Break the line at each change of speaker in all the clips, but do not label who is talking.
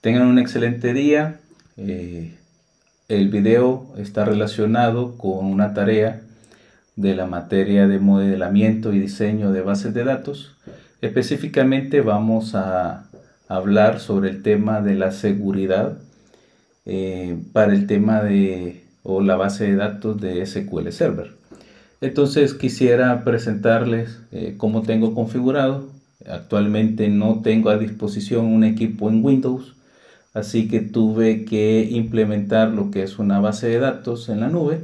Tengan un excelente día. El video está relacionado con una tarea de la materia de modelamiento y diseño de bases de datos. Específicamente vamos a hablar sobre el tema de la seguridad para el tema o la base de datos de SQL Server. Entonces quisiera presentarles cómo tengo configurado. Actualmente no tengo a disposición un equipo en Windows, así que tuve que implementar lo que es una base de datos en la nube.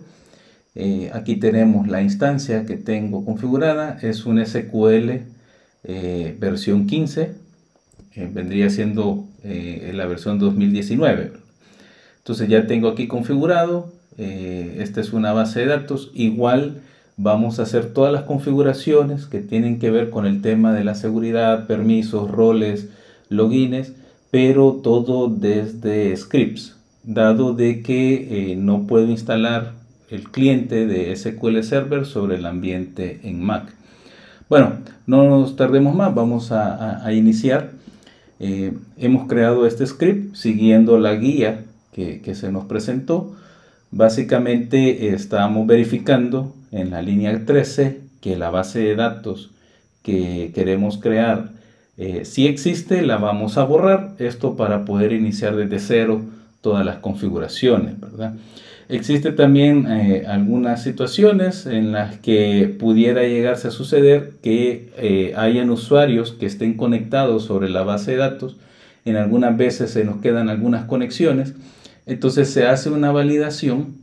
Aquí tenemos la instancia que tengo configurada, es un SQL versión 15, vendría siendo la versión 2019. Entonces ya tengo aquí configurado, esta es una base de datos. Igual vamos a hacer todas las configuraciones que tienen que ver con el tema de la seguridad, permisos, roles, logins, pero todo desde scripts, dado de que no puedo instalar el cliente de SQL Server sobre el ambiente en Mac. Bueno, no nos tardemos más, vamos a iniciar. Hemos creado este script siguiendo la guía que se nos presentó. Básicamente estamos verificando en la línea 13 que la base de datos que queremos crear si existe, la vamos a borrar. Esto para poder iniciar desde cero todas las configuraciones, ¿verdad? Existe también algunas situaciones en las que pudiera llegarse a suceder que hayan usuarios que estén conectados sobre la base de datos. En algunas veces se nos quedan algunas conexiones. Entonces se hace una validación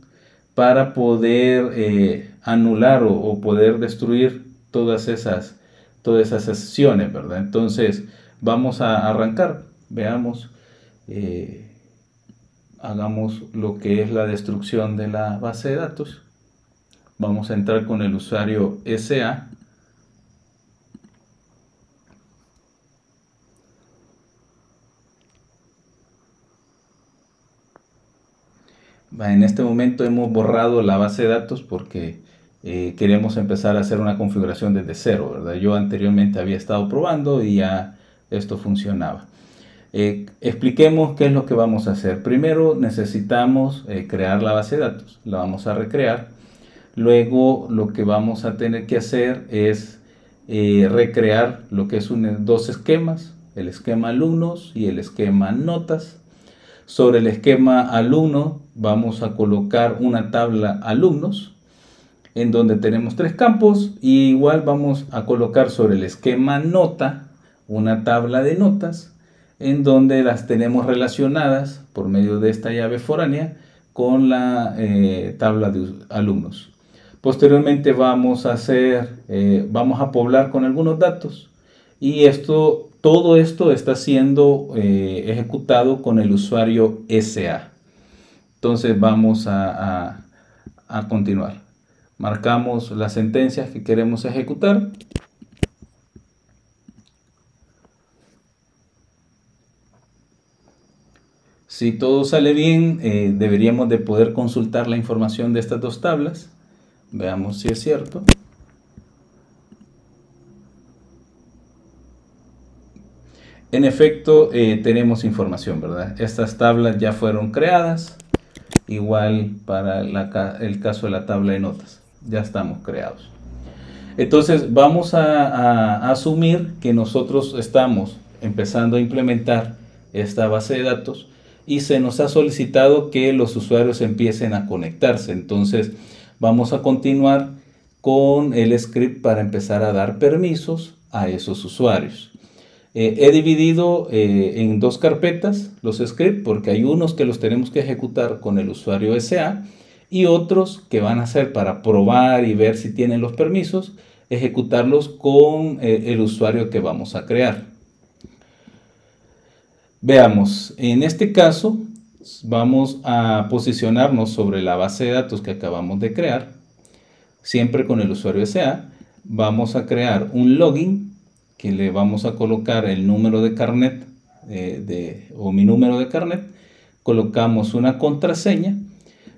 para poder anular o poder destruir todas esas sesiones, ¿verdad? Entonces vamos a arrancar. Veamos. Hagamos lo que es la destrucción de la base de datos. Vamos a entrar con el usuario SA. En este momento hemos borrado la base de datos porque queremos empezar a hacer una configuración desde cero, ¿verdad? Yo anteriormente había estado probando y ya esto funcionaba. Expliquemos qué es lo que vamos a hacer. Primero necesitamos crear la base de datos, la vamos a recrear. Luego lo que vamos a tener que hacer es recrear lo que es dos esquemas, el esquema alumnos y el esquema notas. Sobre el esquema alumno vamos a colocar una tabla alumnos en donde tenemos tres campos, y igual vamos a colocar sobre el esquema nota una tabla de notas en donde las tenemos relacionadas por medio de esta llave foránea con la tabla de alumnos. Posteriormente vamos a poblar con algunos datos, y todo esto está siendo ejecutado con el usuario SA. Entonces vamos a continuar. Marcamos las sentencias que queremos ejecutar. Si todo sale bien, deberíamos de poder consultar la información de estas dos tablas. Veamos si es cierto. En efecto, tenemos información, ¿verdad? Estas tablas ya fueron creadas. Igual para el caso de la tabla de notas, ya estamos creados. Entonces vamos a asumir que nosotros estamos empezando a implementar esta base de datos y se nos ha solicitado que los usuarios empiecen a conectarse. Entonces vamos a continuar con el script para empezar a dar permisos a esos usuarios. He dividido en dos carpetas los scripts, porque hay unos que los tenemos que ejecutar con el usuario SA y otros que van a ser para probar y ver si tienen los permisos, ejecutarlos con el usuario que vamos a crear. Veamos, en este caso vamos a posicionarnos sobre la base de datos que acabamos de crear, siempre con el usuario SA. Vamos a crear un login que le vamos a colocar el número de carnet o mi número de carnet. Colocamos una contraseña.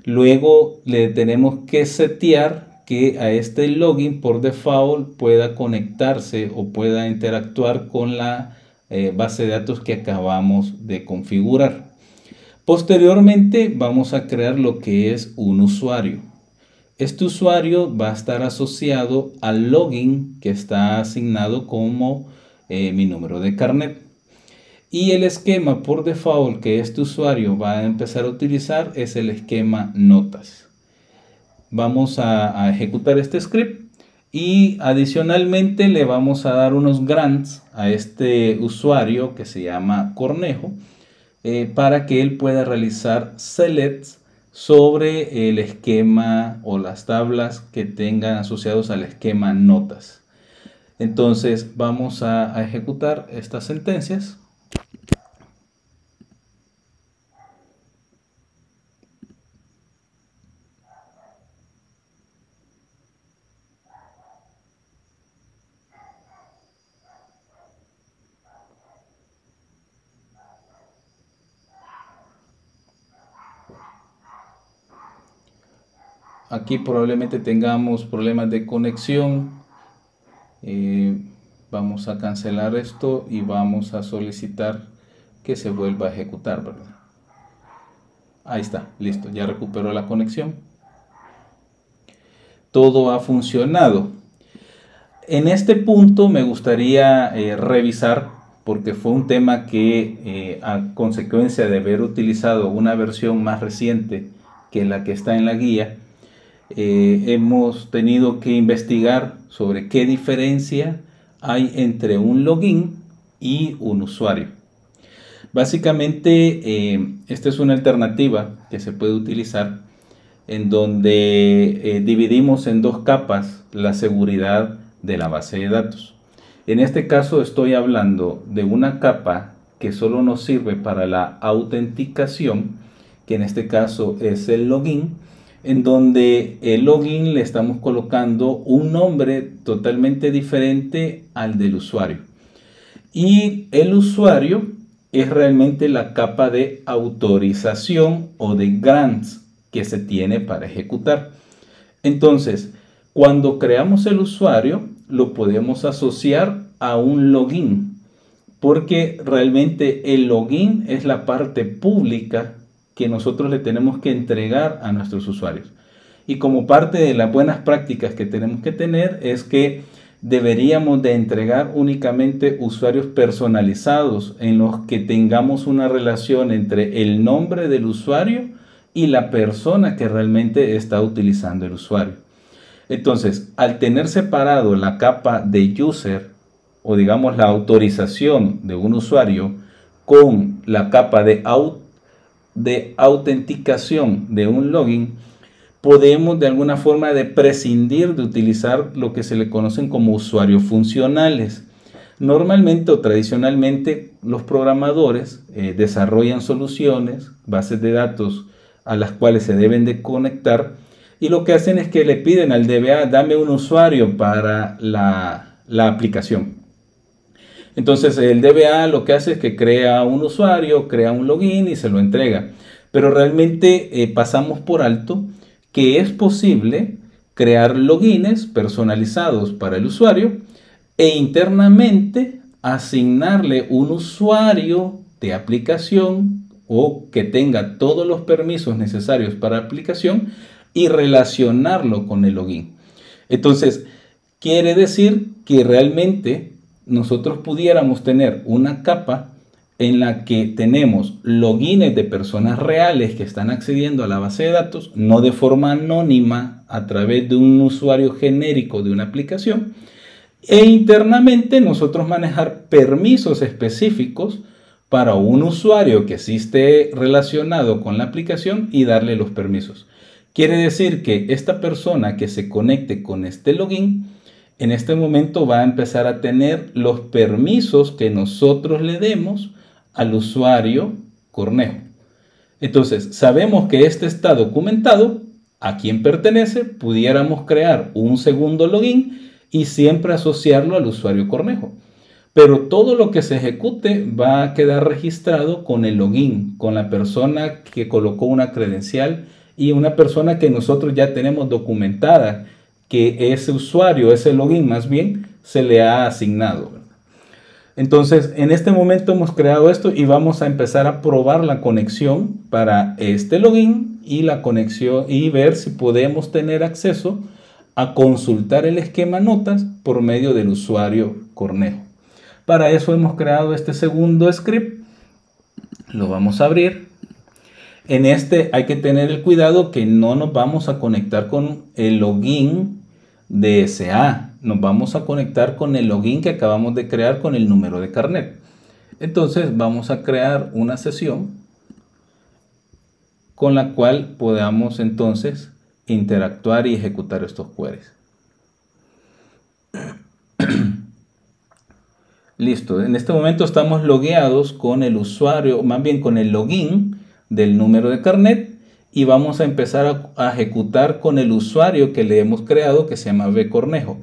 Luego le tenemos que setear que a este login por default pueda conectarse o pueda interactuar con la base de datos que acabamos de configurar. Posteriormente vamos a crear lo que es un usuario. Este usuario va a estar asociado al login que está asignado como mi número de carnet. Y el esquema por default que este usuario va a empezar a utilizar es el esquema notas. Vamos a ejecutar este script y adicionalmente le vamos a dar unos grants a este usuario que se llama Cornejo para que él pueda realizar selects sobre el esquema o las tablas que tengan asociados al esquema notas. Entonces vamos a ejecutar estas sentencias. Aquí probablemente tengamos problemas de conexión. Vamos a cancelar esto y vamos a solicitar que se vuelva a ejecutar, ¿verdad? Ahí está, listo, ya recuperó la conexión. Todo ha funcionado. En este punto me gustaría revisar, porque fue un tema que a consecuencia de haber utilizado una versión más reciente que la que está en la guía, hemos tenido que investigar sobre qué diferencia hay entre un login y un usuario. Básicamente, esta es una alternativa que se puede utilizar en donde dividimos en dos capas la seguridad de la base de datos. En este caso estoy hablando de una capa que solo nos sirve para la autenticación, que en este caso es el login, en donde el login le estamos colocando un nombre totalmente diferente al del usuario. Y el usuario es realmente la capa de autorización o de grants que se tiene para ejecutar. Entonces, cuando creamos el usuario, lo podemos asociar a un login, porque realmente el login es la parte pública que nosotros le tenemos que entregar a nuestros usuarios. Y como parte de las buenas prácticas que tenemos que tener es que deberíamos de entregar únicamente usuarios personalizados en los que tengamos una relación entre el nombre del usuario y la persona que realmente está utilizando el usuario. Entonces, al tener separado la capa de user o digamos la autorización de un usuario con la capa de autenticación de un login, podemos de alguna forma de prescindir de utilizar lo que se le conocen como usuarios funcionales. Normalmente o tradicionalmente los programadores desarrollan soluciones, bases de datos a las cuales se deben de conectar, y lo que hacen es que le piden al DBA, dame un usuario para la aplicación. Entonces el DBA lo que hace es que crea un usuario, crea un login y se lo entrega. Pero realmente pasamos por alto que es posible crear logins personalizados para el usuario e internamente asignarle un usuario de aplicación o que tenga todos los permisos necesarios para la aplicación y relacionarlo con el login. Entonces, quiere decir que realmente nosotros pudiéramos tener una capa en la que tenemos logins de personas reales que están accediendo a la base de datos, no de forma anónima a través de un usuario genérico de una aplicación, e internamente nosotros manejar permisos específicos para un usuario que sí esté relacionado con la aplicación y darle los permisos. Quiere decir que esta persona que se conecte con este login en este momento va a empezar a tener los permisos que nosotros le demos al usuario Cornejo. Entonces, sabemos que este está documentado, a quién pertenece, pudiéramos crear un segundo login y siempre asociarlo al usuario Cornejo. Pero todo lo que se ejecute va a quedar registrado con el login, con la persona que colocó una credencial y una persona que nosotros ya tenemos documentada, que ese usuario, ese login más bien, se le ha asignado. Entonces, en este momento hemos creado esto y vamos a empezar a probar la conexión para este login y la conexión y ver si podemos tener acceso a consultar el esquema notas por medio del usuario Cornejo. Para eso hemos creado este segundo script. Lo vamos a abrir. En este hay que tener el cuidado que no nos vamos a conectar con el login de SA. Nos vamos a conectar con el login que acabamos de crear con el número de carnet. Entonces vamos a crear una sesión con la cual podamos entonces interactuar y ejecutar estos queries. Listo, en este momento estamos logueados con el usuario, más bien con el login del número de carnet, y vamos a empezar a ejecutar con el usuario que le hemos creado, que se llama bcornejo.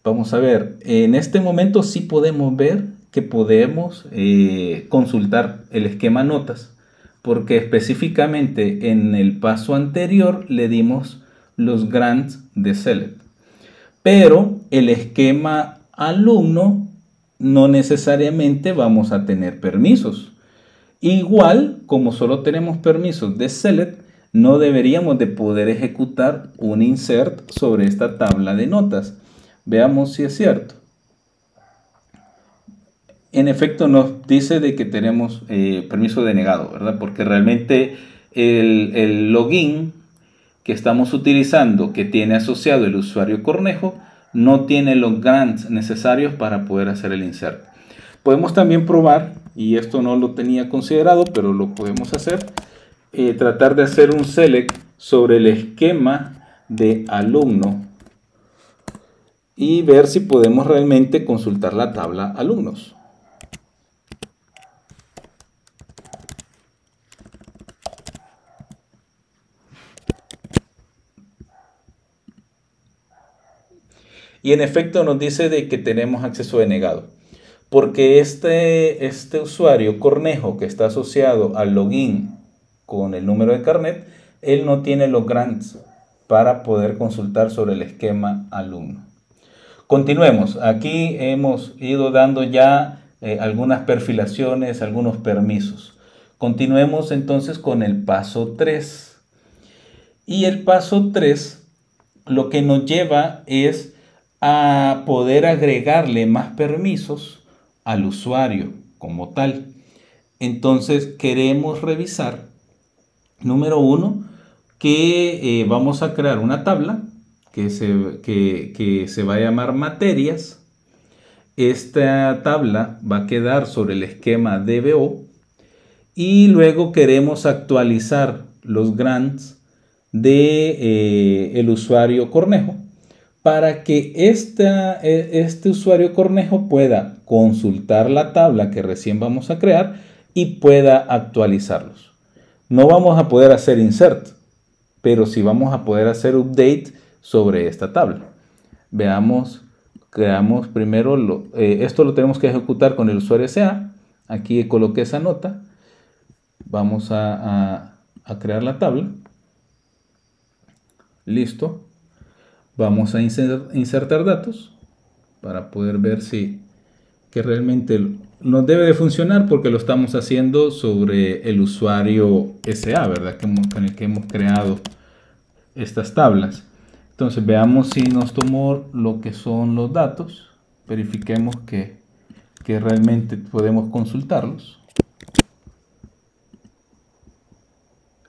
Vamos a ver, en este momento sí podemos ver que podemos consultar el esquema notas, porque específicamente en el paso anterior le dimos los grants de select. Pero el esquema alumno no necesariamente vamos a tener permisos. Igual, como solo tenemos permisos de select, no deberíamos de poder ejecutar un insert sobre esta tabla de notas. Veamos si es cierto. En efecto nos dice de que tenemos permiso denegado, ¿verdad? Porque realmente el login que estamos utilizando, que tiene asociado el usuario Cornejo, no tiene los grants necesarios para poder hacer el insert. Podemos también probar, y esto no lo tenía considerado, pero lo podemos hacer, tratar de hacer un select sobre el esquema de alumno y ver si podemos realmente consultar la tabla alumnos. Y en efecto nos dice de que tenemos acceso denegado, porque este usuario Cornejo que está asociado al login con el número de carnet, él no tiene los grants para poder consultar sobre el esquema alumno. Continuemos, aquí hemos ido dando ya algunas perfilaciones, algunos permisos. Continuemos entonces con el paso 3. Y el paso 3 lo que nos lleva es a poder agregarle más permisos al usuario como tal. Entonces queremos revisar, número 1, que vamos a crear una tabla que se va a llamar materias. Esta tabla va a quedar sobre el esquema DBO y luego queremos actualizar los grants de el usuario Cornejo para que este usuario Cornejo pueda consultar la tabla que recién vamos a crear y pueda actualizarlos. No vamos a poder hacer insert, pero sí vamos a poder hacer update sobre esta tabla. Veamos, creamos primero, esto lo tenemos que ejecutar con el usuario SA. Aquí coloqué esa nota. Vamos a crear la tabla. Listo. Vamos a insertar datos para poder ver que realmente nos debe de funcionar porque lo estamos haciendo sobre el usuario SA, ¿verdad? Con el que hemos creado estas tablas. Entonces veamos si nos tomó lo que son los datos. Verifiquemos que realmente podemos consultarlos.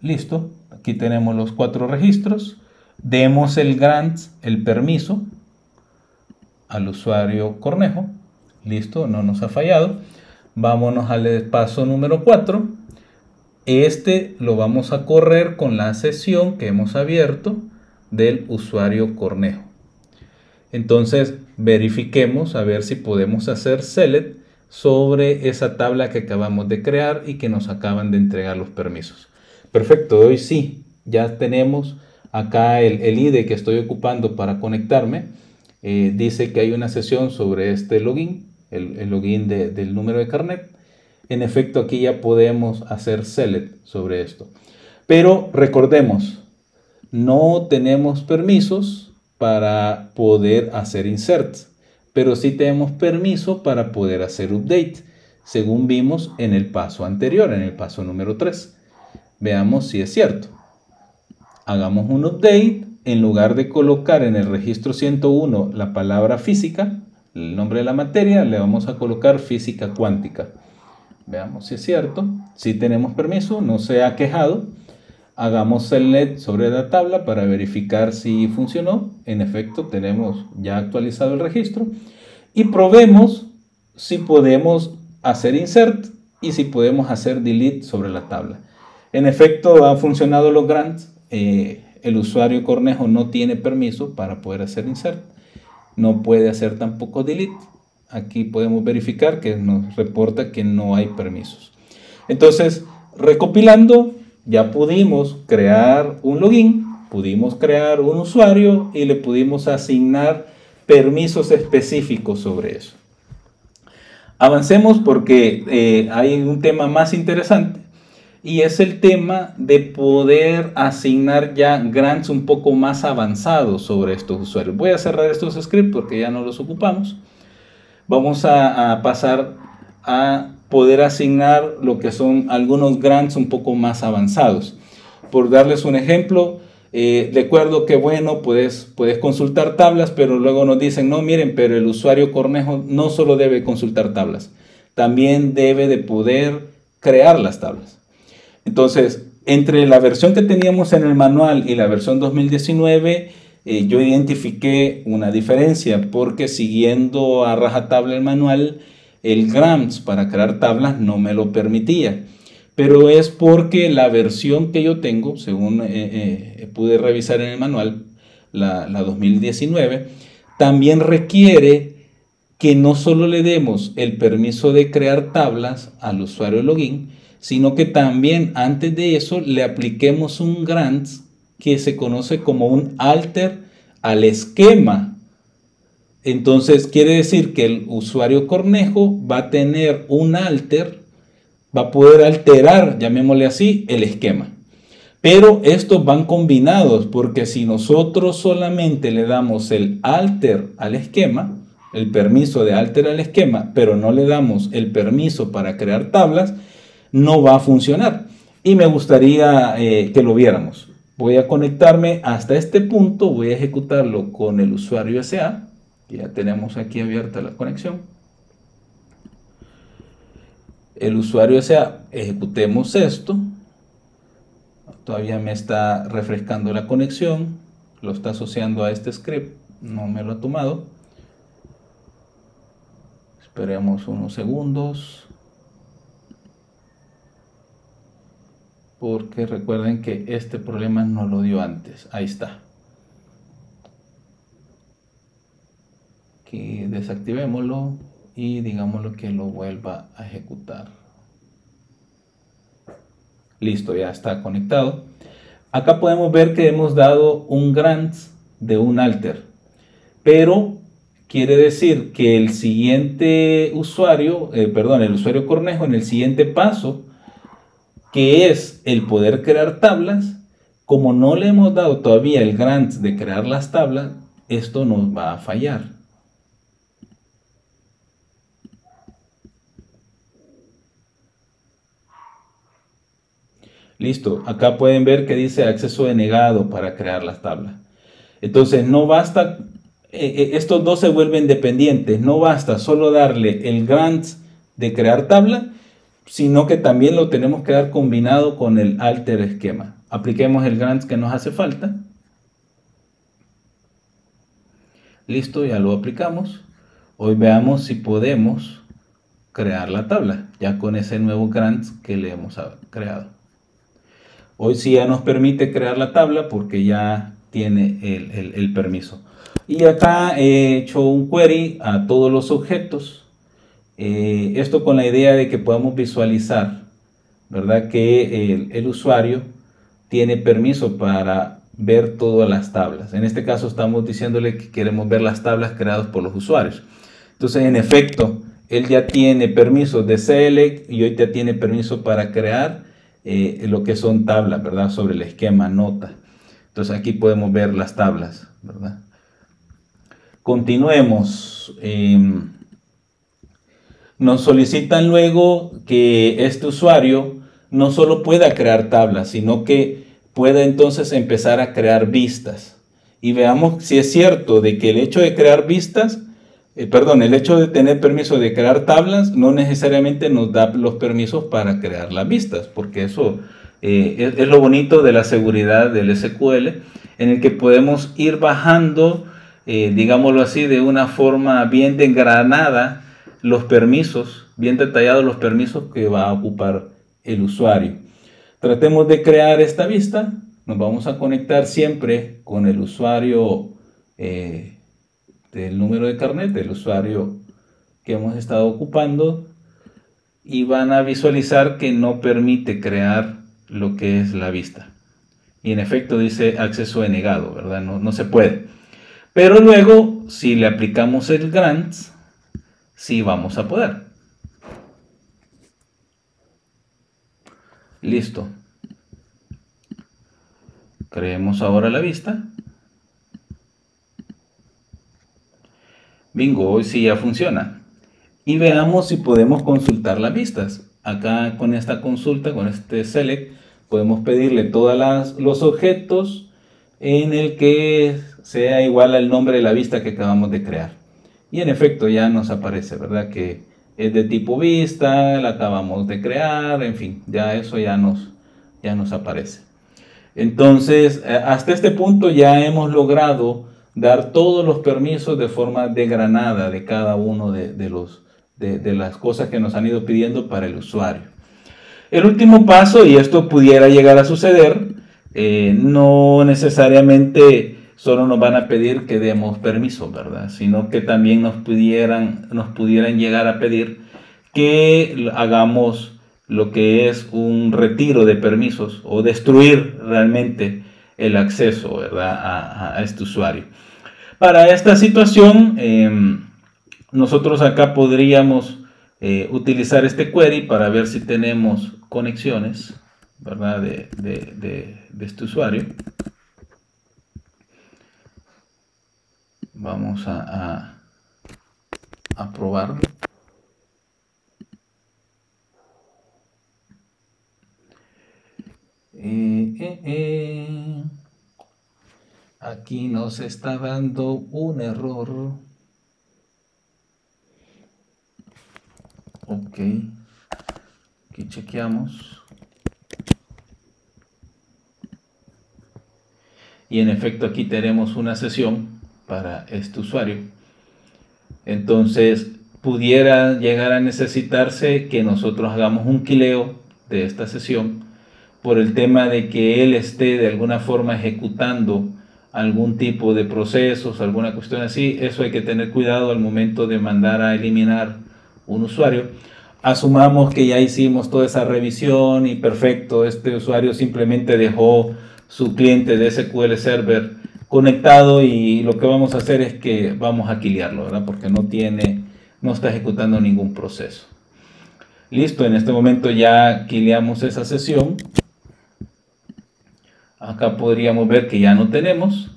Listo. Aquí tenemos los 4 registros. Demos el grant, el permiso al usuario Cornejo. Listo, no nos ha fallado. Vámonos al paso número 4. Este lo vamos a correr con la sesión que hemos abierto del usuario Cornejo. Entonces verifiquemos a ver si podemos hacer select sobre esa tabla que acabamos de crear y que nos acaban de entregar los permisos. Perfecto, hoy sí, ya tenemos acá el ID que estoy ocupando para conectarme. Dice que hay una sesión sobre este login, el login del número de carnet. En efecto, aquí ya podemos hacer select sobre esto. Pero recordemos, no tenemos permisos para poder hacer inserts. pero sí tenemos permiso para poder hacer update, según vimos en el paso anterior, en el paso número 3. Veamos si es cierto. Hagamos un update. En lugar de colocar en el registro 101 la palabra física, el nombre de la materia, le vamos a colocar física cuántica. Veamos si es cierto. Si tenemos permiso, no se ha quejado. Hagamos select sobre la tabla para verificar si funcionó. En efecto, tenemos ya actualizado el registro. Y probemos si podemos hacer insert y si podemos hacer delete sobre la tabla. En efecto, han funcionado los grants. El usuario Cornejo no tiene permiso para poder hacer insert. No puede hacer tampoco delete. Aquí podemos verificar que nos reporta que no hay permisos. Entonces, recopilando, ya pudimos crear un login, pudimos crear un usuario y le pudimos asignar permisos específicos sobre eso. Avancemos porque hay un tema más interesante y es el tema de poder asignar ya grants un poco más avanzados sobre estos usuarios. Voy a cerrar estos scripts porque ya no los ocupamos. Vamos a pasar a poder asignar lo que son algunos grants un poco más avanzados. Por darles un ejemplo, recuerdo que bueno, puedes consultar tablas, pero luego nos dicen, no, miren, pero el usuario Cornejo no solo debe consultar tablas, también debe de poder crear las tablas. Entonces, entre la versión que teníamos en el manual y la versión 2019, yo identifiqué una diferencia porque siguiendo a rajatabla el manual, el grants para crear tablas no me lo permitía. Pero es porque la versión que yo tengo, según pude revisar en el manual, la 2019, también requiere que no solo le demos el permiso de crear tablas al usuario login, sino que también antes de eso le apliquemos un grant que se conoce como un alter al esquema. Entonces quiere decir que el usuario Cornejo va a tener un alter, va a poder alterar, llamémosle así, el esquema. Pero estos van combinados porque si nosotros solamente le damos el alter al esquema, el permiso de alter al esquema, pero no le damos el permiso para crear tablas, no va a funcionar. Y me gustaría que lo viéramos. Voy a conectarme hasta este punto, voy a ejecutarlo con el usuario SA. Ya tenemos aquí abierta la conexión. El usuario SA, ejecutemos esto. Todavía me está refrescando la conexión. Lo está asociando a este script. No me lo ha tomado. Esperemos unos segundos. Porque recuerden que este problema no lo dio antes. Ahí está. Aquí desactivémoslo y digámoslo que lo vuelva a ejecutar. Listo, ya está conectado. Acá podemos ver que hemos dado un grant de un alter. Pero quiere decir que el siguiente usuario, el usuario Cornejo, en el siguiente paso, que es el poder crear tablas, como no le hemos dado todavía el grant de crear las tablas, esto nos va a fallar. Listo, acá pueden ver que dice acceso denegado para crear las tablas. Entonces no basta, estos dos se vuelven dependientes, no basta solo darle el grant de crear tabla, sino que también lo tenemos que dar combinado con el alter esquema. Apliquemos el grant que nos hace falta. Listo, ya lo aplicamos. Hoy veamos si podemos crear la tabla, ya con ese nuevo grant que le hemos creado. Hoy sí ya nos permite crear la tabla porque ya tiene el permiso. Y acá he hecho un query a todos los objetos. Esto con la idea de que podamos visualizar, ¿verdad? Que el usuario tiene permiso para ver todas las tablas. En este caso estamos diciéndole que queremos ver las tablas creadas por los usuarios. Entonces, en efecto, él ya tiene permiso de select y hoy ya tiene permiso para crear lo que son tablas, ¿verdad? Sobre el esquema nota. Entonces aquí podemos ver las tablas, ¿verdad? Continuemos. Nos solicitan luego que este usuario no solo pueda crear tablas, sino que pueda entonces empezar a crear vistas. Y veamos si es cierto de que el hecho de crear vistas, el hecho de tener permiso de crear tablas no necesariamente nos da los permisos para crear las vistas, porque eso es lo bonito de la seguridad del SQL, en el que podemos ir bajando, digámoslo así, de una forma bien desgranada los permisos, bien detallados los permisos que va a ocupar el usuario. Tratemos de crear esta vista. Nos vamos a conectar siempre con el usuario del número de carnet, del usuario que hemos estado ocupando, y van a visualizar que no permite crear lo que es la vista. Y en efecto dice acceso denegado, ¿verdad? No se puede. Pero luego, si le aplicamos el grants, sí vamos a poder. Listo. Creemos ahora la vista. Bingo, hoy sí ya funciona. Y veamos si podemos consultar las vistas. Acá con esta consulta, con este select, podemos pedirle todos los objetos en el que sea igual al nombre de la vista que acabamos de crear. Y en efecto ya nos aparece, ¿verdad? Que es de tipo vista, la acabamos de crear, en fin, ya eso ya nos aparece. Entonces, hasta este punto ya hemos logrado dar todos los permisos de forma desgranada de cada uno de las cosas que nos han ido pidiendo para el usuario. El último paso, y esto pudiera llegar a suceder, no necesariamente solo nos van a pedir que demos permiso, ¿verdad? Sino que también nos pudieran llegar a pedir que hagamos lo que es un retiro de permisos o destruir realmente el acceso, ¿verdad? a este usuario. Para esta situación, nosotros acá podríamos utilizar este query para ver si tenemos conexiones, ¿verdad? de este usuario. Vamos a probarlo. Aquí nos está dando un error. Ok. Aquí chequeamos. Y en efecto aquí tenemos una sesión para este usuario. Entonces pudiera llegar a necesitarse que nosotros hagamos un quileo de esta sesión por el tema de que él esté de alguna forma ejecutando algún tipo de procesos, alguna cuestión así. Eso hay que tener cuidado al momento de mandar a eliminar un usuario. Asumamos que ya hicimos toda esa revisión y perfecto, este usuario simplemente dejó su cliente de SQL Server conectado y lo que vamos a hacer es que vamos a quiliarlo, ¿verdad? Porque no está ejecutando ningún proceso. Listo, en este momento ya quiliamos esa sesión. Acá podríamos ver que ya no tenemos.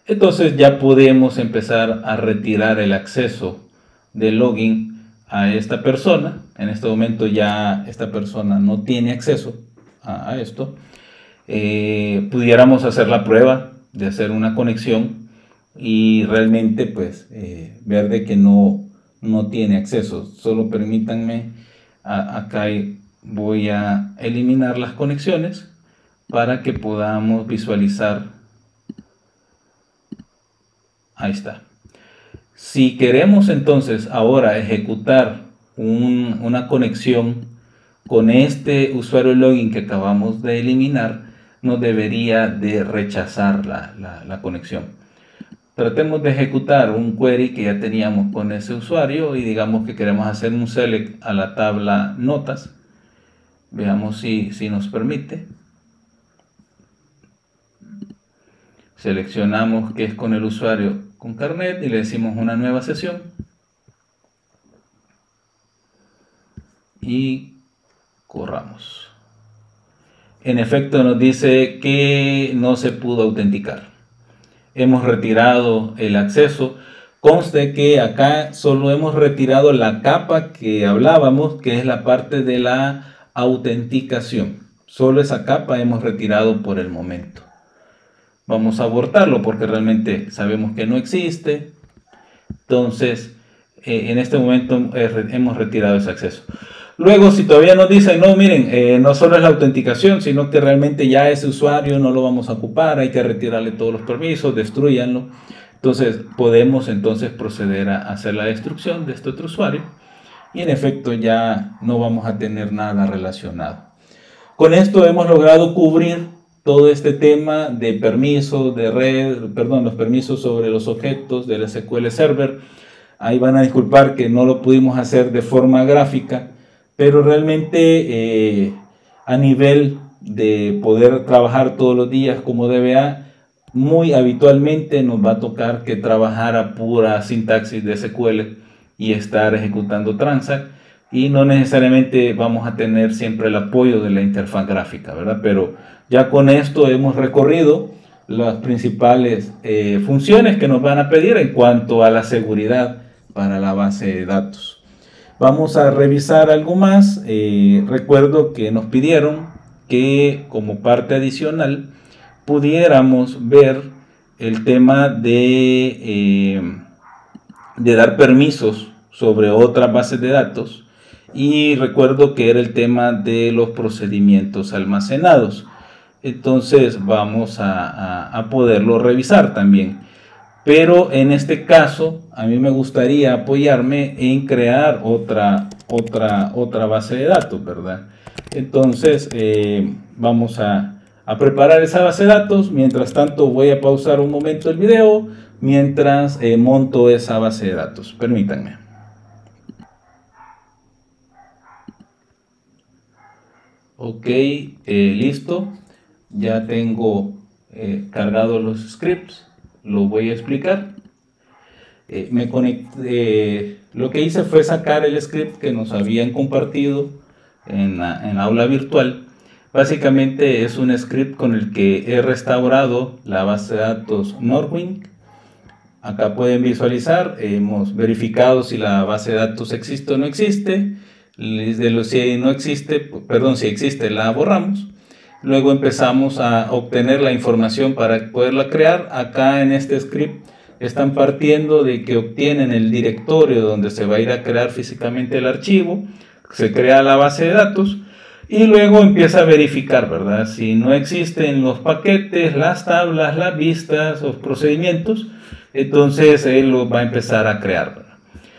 Entonces ya podemos empezar a retirar el acceso de login a esta persona. En este momento ya esta persona no tiene acceso a esto. Pudiéramos hacer la prueba de hacer una conexión y realmente pues ver de que no tiene acceso. Solo permítanme, acá voy a eliminar las conexiones para que podamos visualizar. Ahí está. Si queremos entonces ahora ejecutar una conexión con este usuario login que acabamos de eliminar, nos debería de rechazar la conexión. Tratemos de ejecutar un query que ya teníamos con ese usuario y digamos que queremos hacer un select a la tabla notas. Veamos si nos permite. Seleccionamos que es con el usuario con carnet y le decimos una nueva sesión. Y corramos. En efecto nos dice que no se pudo autenticar. Hemos retirado el acceso. Conste que acá solo hemos retirado la capa que hablábamos, que es la parte de la autenticación. Solo esa capa hemos retirado por el momento. Vamos a abortarlo porque realmente sabemos que no existe. Entonces, en este momento hemos retirado ese acceso. Luego, si todavía nos dicen, no, miren, no solo es la autenticación, sino que realmente ya ese usuario no lo vamos a ocupar, hay que retirarle todos los permisos, destruyanlo. Entonces, podemos entonces proceder a hacer la destrucción de este otro usuario y en efecto ya no vamos a tener nada relacionado. Con esto hemos logrado cubrir todo este tema de permisos de red, perdón, los permisos sobre los objetos del SQL Server. Ahí van a disculpar que no lo pudimos hacer de forma gráfica, pero realmente a nivel de poder trabajar todos los días como DBA, muy habitualmente nos va a tocar que trabajar a pura sintaxis de SQL y estar ejecutando transact, y no necesariamente vamos a tener siempre el apoyo de la interfaz gráfica, ¿verdad? Pero ya con esto hemos recorrido las principales funciones que nos van a pedir en cuanto a la seguridad para la base de datos. Vamos a revisar algo más. Recuerdo que nos pidieron que como parte adicional pudiéramos ver el tema de dar permisos sobre otras bases de datos, y recuerdo que era el tema de los procedimientos almacenados. Entonces vamos a poderlo revisar también. Pero en este caso, a mí me gustaría apoyarme en crear otra base de datos, ¿verdad? Entonces, vamos a preparar esa base de datos. Mientras tanto, voy a pausar un momento el video mientras monto esa base de datos. Permítanme. Ok, listo. Ya tengo cargados los scripts. Lo voy a explicar. Me conecté, lo que hice fue sacar el script que nos habían compartido en la aula virtual. Básicamente es un script con el que he restaurado la base de datos Norwind. Acá pueden visualizar, hemos verificado si la base de datos existe o no existe. Si no existe, perdón, si existe, la borramos. Luego empezamos a obtener la información para poderla crear. Acá en este script están partiendo de que obtienen el directorio donde se va a ir a crear físicamente el archivo, se crea la base de datos y luego empieza a verificar, ¿verdad? Si no existen los paquetes, las tablas, las vistas, los procedimientos, entonces él los va a empezar a crear, ¿verdad?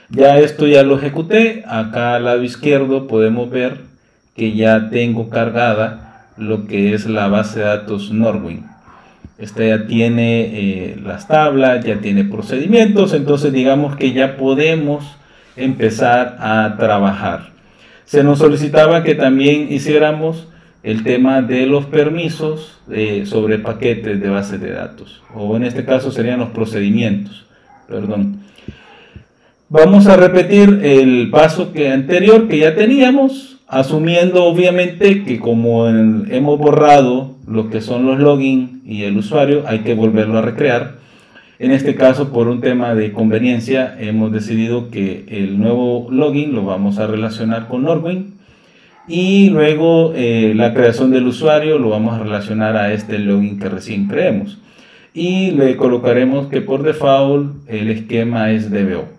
Ya esto ya lo ejecuté. Acá al lado izquierdo podemos ver que ya tengo cargada lo que es la base de datos Norwind. Esta ya tiene las tablas, ya tiene procedimientos, entonces digamos que ya podemos empezar a trabajar. Se nos solicitaba que también hiciéramos el tema de los permisos sobre paquetes de bases de datos, o en este caso serían los procedimientos, perdón. Vamos a repetir el paso anterior que ya teníamos, asumiendo obviamente que como hemos borrado lo que son los login y el usuario, hay que volverlo a recrear. En este caso, por un tema de conveniencia, hemos decidido que el nuevo login lo vamos a relacionar con Norwind, y luego la creación del usuario lo vamos a relacionar a este login que recién creemos, y le colocaremos que por default el esquema es DBO.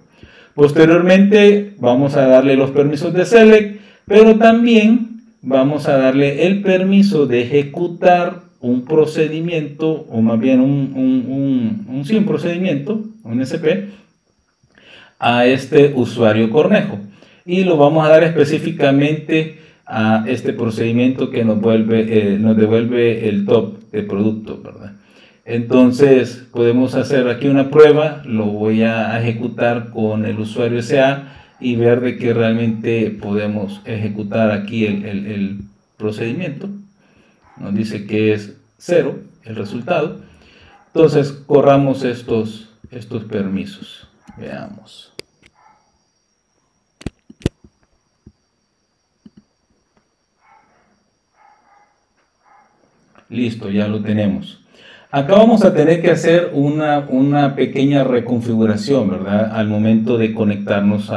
Posteriormente vamos a darle los permisos de select, pero también vamos a darle el permiso de ejecutar un procedimiento, o más bien un procedimiento, un SP, a este usuario Cornejo. Y lo vamos a dar específicamente a este procedimiento que nos devuelve el top de producto, ¿verdad? Entonces podemos hacer aquí una prueba. Lo voy a ejecutar con el usuario SA y ver de que realmente podemos ejecutar aquí el procedimiento. Nos dice que es 0 el resultado. Entonces corramos estos permisos. Veamos. Listo, ya lo tenemos. Acá vamos a tener que hacer una pequeña reconfiguración, ¿verdad? Al momento de conectarnos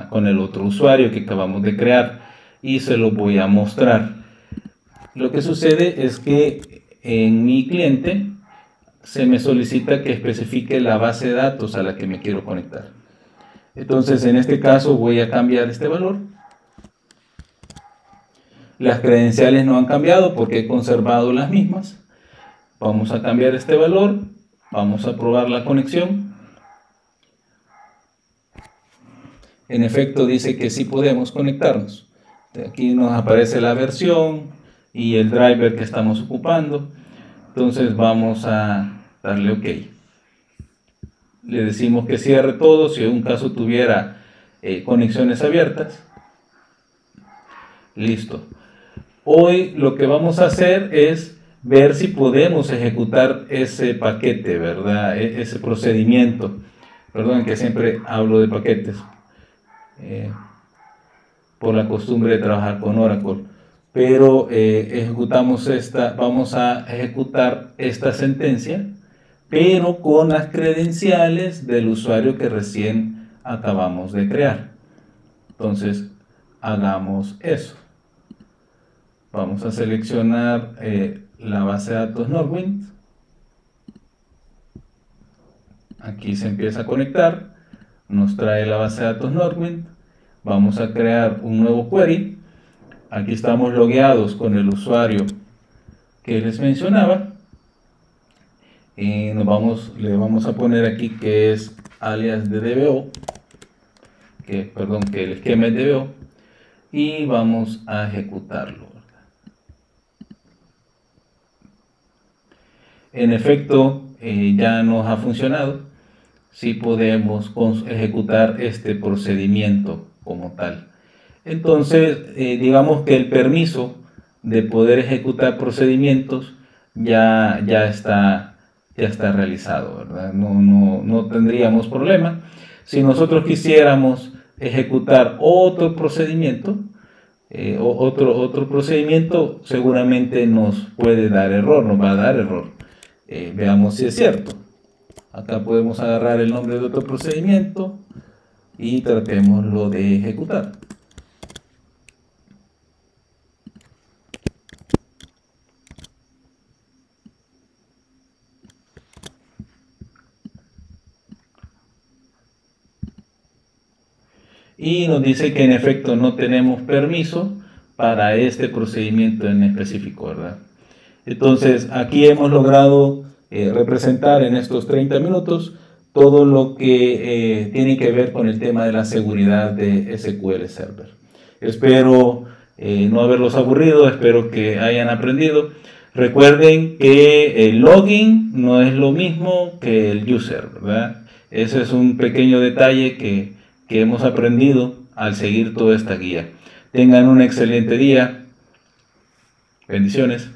con el otro usuario que acabamos de crear, y se lo voy a mostrar. Lo que sucede es que en mi cliente se me solicita que especifique la base de datos a la que me quiero conectar. Entonces, en este caso voy a cambiar este valor. Las credenciales no han cambiado porque he conservado las mismas. Vamos a cambiar este valor, vamos a probar la conexión. En efecto dice que sí podemos conectarnos. Aquí nos aparece la versión y el driver que estamos ocupando. Entonces vamos a darle OK. Le decimos que cierre todo si en un caso tuviera conexiones abiertas. Listo. Hoy lo que vamos a hacer es ver si podemos ejecutar ese paquete, ¿verdad? Ese procedimiento. Perdón que siempre hablo de paquetes por la costumbre de trabajar con Oracle. Pero vamos a ejecutar esta sentencia, pero con las credenciales del usuario que recién acabamos de crear. Entonces, hagamos eso. Vamos a seleccionar la base de datos Norwind. Aquí se empieza a conectar, nos trae la base de datos Norwind. Vamos a crear un nuevo query. Aquí estamos logueados con el usuario que les mencionaba. Y le vamos a poner aquí que es alias de DBO, que el esquema es DBO, y vamos a ejecutarlo. En efecto, ya nos ha funcionado. Sí podemos ejecutar este procedimiento como tal. Entonces, digamos que el permiso de poder ejecutar procedimientos ya está realizado, ¿verdad? No tendríamos problema. Si nosotros quisiéramos ejecutar otro procedimiento, otro procedimiento, seguramente nos puede dar error, nos va a dar error. Veamos si es cierto. Acá podemos agarrar el nombre de otro procedimiento y tratémoslo de ejecutar. Y nos dice que en efecto no tenemos permiso para este procedimiento en específico, ¿verdad? Entonces, aquí hemos logrado representar en estos 30 minutos todo lo que tiene que ver con el tema de la seguridad de SQL Server. Espero no haberlos aburrido, espero que hayan aprendido. Recuerden que el login no es lo mismo que el user, ¿verdad? Ese es un pequeño detalle que hemos aprendido al seguir toda esta guía. Tengan un excelente día. Bendiciones.